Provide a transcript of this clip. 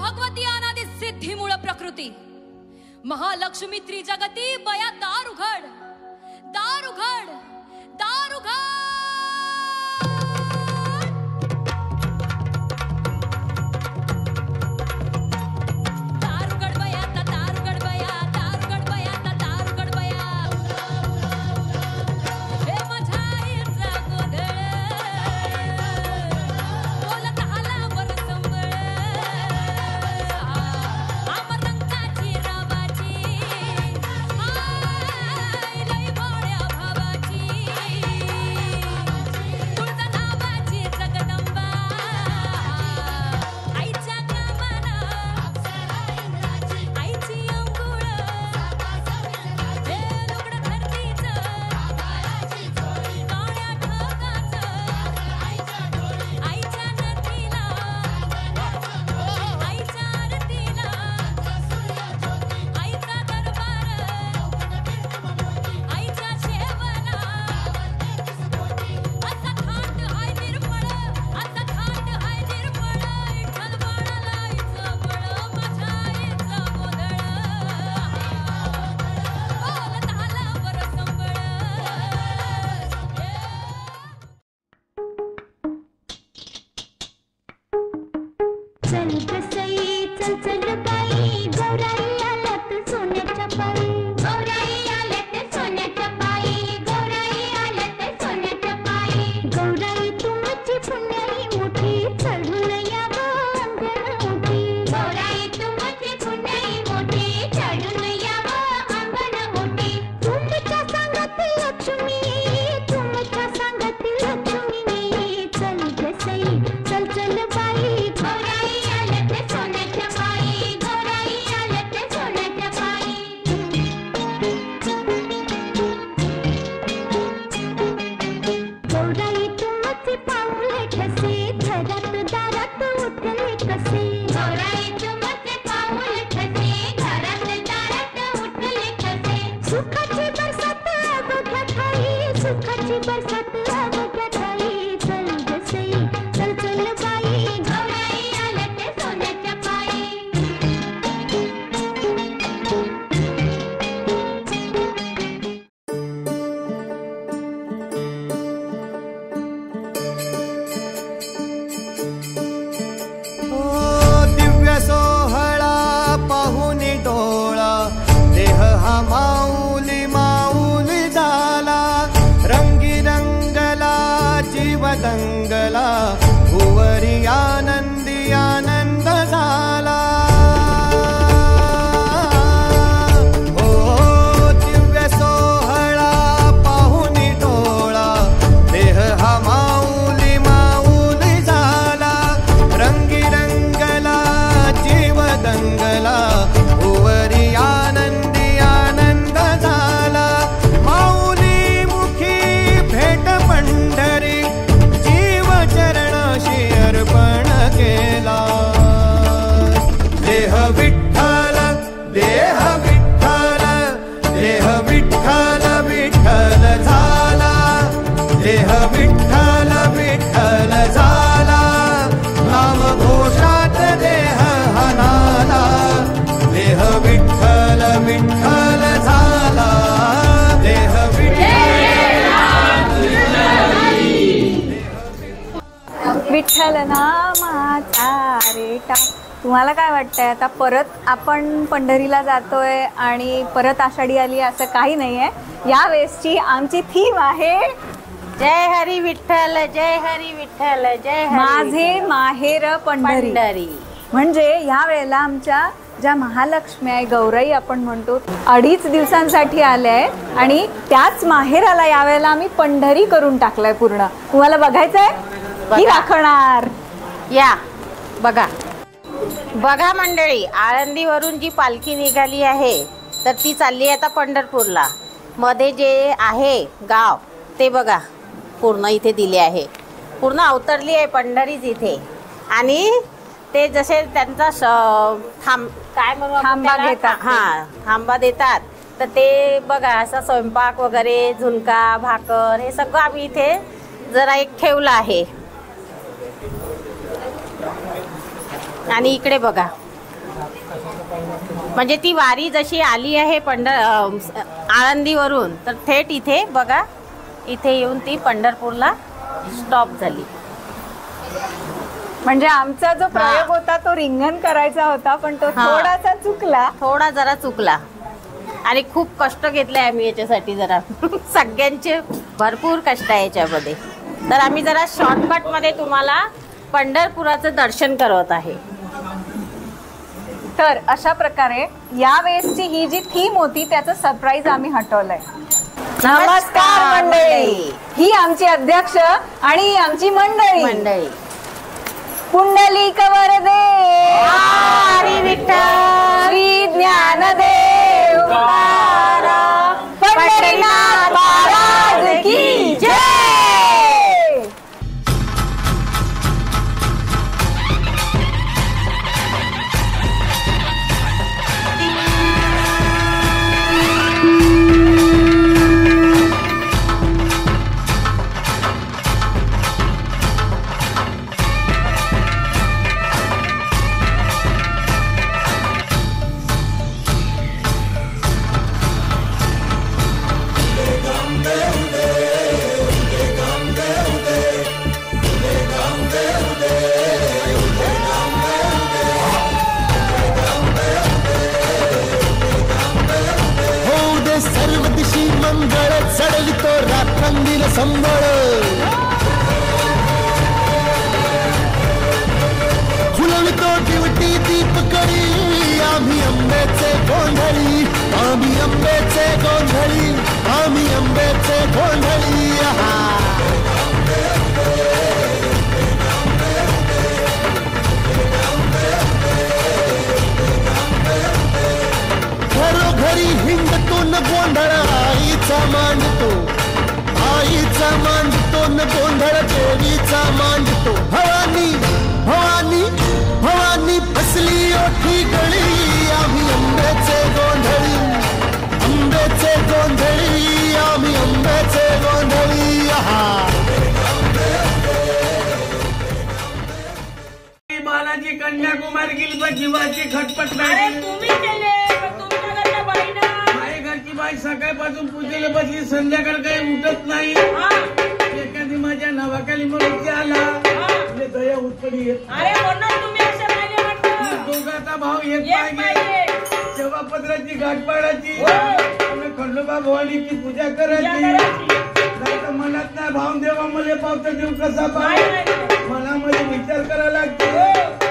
भगवती अनादि सिद्धि मूळ प्रकृती महालक्ष्मी त्रिजगती बया दार उघड दार उघड दार उघड विठ्ठल नामाचा रेटा. तुम्हाला काय वाटतंय आता परत आपण पंढरीला जातोय आणि परत आषाढी आली असं काही नाहीये. या वेळेसची आमची थीम आहे जय हरी विठ्ठल जय हरी विठ्ठल जय माझे माहेर पंढरी. म्हणजे या वेळेला आमच्या ज्या महालक्ष्मी आहे गौराई आपण म्हणतो 2.5 दिवसांसाठी आल्या आणि त्याच माहेराला यावेळेला आम्ही पंढरी करून टाकलाय पूर्ण. तुम्हाला बघायचंय की दाखवणार? या बघा बघा मंडळी, आळंदीवरून जी पालखी निघाली आहे तर ती चालली आता पंढरपूरला. मध्ये जे आहे गाव ते बघा पूर्ण इथे दिले आहे, पूर्ण अवतरली आहे पंढरीच इथे. आणि ते जसे त्यांचा काय म्हणू थांबा घेतात, थांबा देतात तर ते बघा असा स्वयंपाक वगैरे झुणका भाकर हे सगळं आम्ही इथे जरा एक ठेवलं आहे. आणि इकडे बघा म्हणजे ती वारी जशी आली आहे आळंदीवरून, तर थेट इथे बघा, इथे येऊन ती पंढरपूरला स्टॉप झाली. म्हणजे आमचा जो प्रयोग होता तो रिंगण करायचा होता, पण तो थोडासा चुकला, थोडा जरा चुकला. आणि खूप कष्ट घेतले आम्ही याच्यासाठी, जरा सगळ्यांचे भरपूर कष्ट आहे याच्यामध्ये. तर आम्ही जरा शॉर्टकट मध्ये तुम्हाला पंढरपुराचं दर्शन करवत आहे. तर अशा प्रकारे या वेळेसची ही जी थीम होती त्याचं सरप्राईज आम्ही हटवलंय. नमस्कार मंडळी, ही आमची अध्यक्ष आणि आमची मंडळी. पुंडलिक वरदे हरी विठ्ठल श्री ज्ञानदेव पंढरीनाथ महाराज की जय. चढवितो रात्रंदील संबळ, फुलवितो दिवटी दीपकरी. आम्ही अंबेचे गोंधळी, आम्ही अंबेचे गोंधळी, आम्ही अंबेचे गोंधळी. घरोघरी हिंडतो न गोंधळ आईचा मांडतो, आईचा मांडतो न गोंधळ देवीचा मांडतो. भवानी भवानी भवानी बसली ओठी गळी. आम्ही अंबेचे गोंधळी, अंबेचे गोंधळी, आम्ही अंबेचे गोंधळी. बालाजी कन्याकुमारी गेली पण जीवाची खटपट नाही. तुम्ही केले तुमच्या बाईनं. माझ्या घरची बाई सकाळपासून पूजेला बसली, संध्याकाळ काही उठत नाही. एखादी माझ्या नावाखाली म्हणून आला दया उत्पली येत. अरे म्हणून तुम्ही असं पाहिजे वाटतं. दोघाचा भाव एक पाहिजे. सेवापत्राची गाठ पाडायची, खंडोबा भवानीची पूजा करायची. नाही तर मनात नाही भाव देवा मला पावता देऊ कसा पाहिजे, मनामध्ये विचार करायला लागतो.